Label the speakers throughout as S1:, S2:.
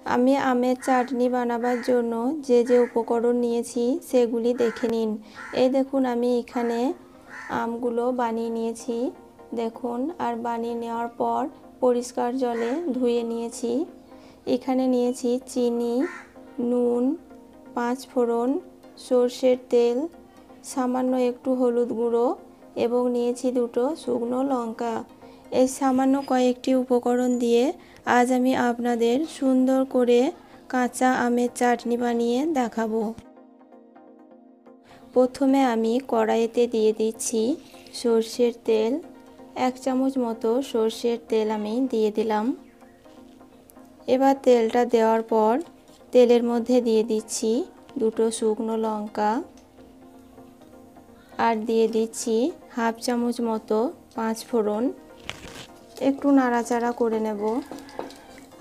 S1: আমি আমের চাটনি বানাবার জন্য যে যে উপকরণ নিয়েছি সেগুলি দেখে নিন। এই দেখুন আমি এখানে আমগুলো বানিয়ে নিয়েছি দেখুন, আর বানিয়ে নেওয়ার পর পরিষ্কার জলে ধুয়ে নিয়েছি। এখানে নিয়েছি চিনি, নুন, 5 ফোড়ন, সর্ষের তেল, সামান্য একটু হলুদ গুঁড়ো এবং নিয়েছি 2টো শুকনো লঙ্কা। এই সামান্য কয়েকটি উপকরণ দিয়ে আজ আমি আপনাদের সুন্দর করে কাঁচা আমের চাটনি বানিয়ে দেখাবো। প্রথমে আমি কড়াইতে দিয়ে দিচ্ছি সর্ষের তেল। 1 চামচ মতো সর্ষের তেল আমি দিয়ে দিলাম। এবার তেলটা দেওয়ার পর তেলের মধ্যে দিয়ে দিচ্ছি 2টো শুকনো লঙ্কা আর দিয়ে দিচ্ছি 1/2 চামচ মতো 5 ফোড়ন। একটু নাড়াচাড়া করে নেব।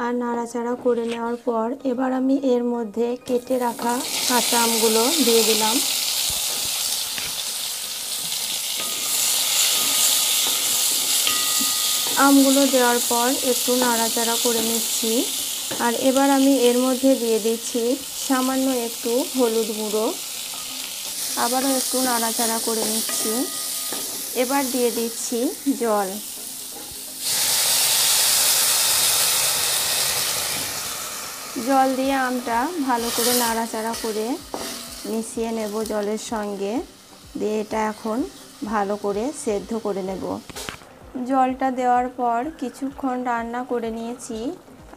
S1: আর নাড়াচাড়া করে নেওয়ার পর এবার আমি এর মধ্যে কেটে রাখা কাঁচা আমগুলো দিয়ে দিলাম। আমগুলো দেওয়ার পর একটু নাড়াচাড়া করে নিচ্ছি। আর এবার আমি এর মধ্যে দিয়ে দিচ্ছি সামান্য একটু হলুদ গুঁড়ো। আবারও একটু নাড়াচাড়া করে নিচ্ছি। এবার দিয়ে দিচ্ছি জল। জল দিয়ে আমটা ভালো করে নাড়াচাড়া করে মিশিয়ে নেব জলের সঙ্গে। দিয়ে এটা এখন ভালো করে সেদ্ধ করে নেব। জলটা দেওয়ার পর কিছুক্ষণ রান্না করে নিয়েছি।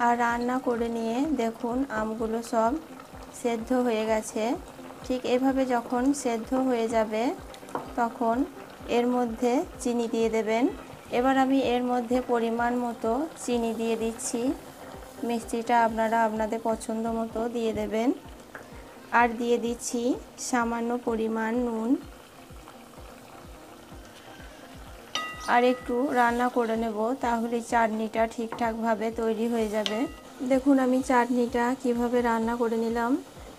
S1: আর রান্না করে নিয়ে দেখুন আমগুলো সব সেদ্ধ হয়ে গেছে। ঠিক এভাবে যখন সেদ্ধ হয়ে যাবে তখন এর মধ্যে চিনি দিয়ে দেবেন। এবার আমি এর মধ্যে পরিমাণ মতো চিনি দিয়ে দিচ্ছি। মিষ্টিটা আপনারা আপনাদের পছন্দ মতো দিয়ে দেবেন। আর দিয়ে দিচ্ছি সামান্য পরিমাণ নুন। আর একটু রান্না করে নেব, তাহলে চাটনিটা ঠিকঠাকভাবে তৈরি হয়ে যাবে। দেখুন আমি চাটনিটা কিভাবে রান্না করে নিলাম।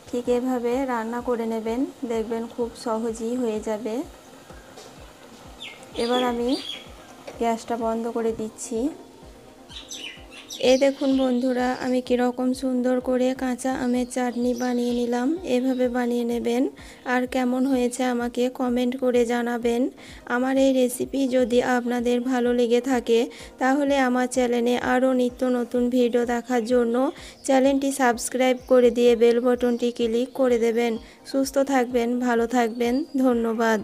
S1: ঠিক এভাবে রান্না করে নেবেন, দেখবেন খুব সহজেই হয়ে যাবে। এবার আমি গ্যাসটা বন্ধ করে দিচ্ছি। এই দেখুন বন্ধুরা, আমি কীরকম সুন্দর করে কাঁচা আমের চাটনি বানিয়ে নিলাম। এভাবে বানিয়ে নেবেন। আর কেমন হয়েছে আমাকে কমেন্ট করে জানাবেন। আমার এই রেসিপি যদি আপনাদের ভালো লেগে থাকে তাহলে আমার চ্যানেলে আরও নিত্য নতুন ভিডিও দেখার জন্য চ্যানেলটি সাবস্ক্রাইব করে দিয়ে বেল বাটনটি ক্লিক করে দেবেন। সুস্থ থাকবেন, ভালো থাকবেন, ধন্যবাদ।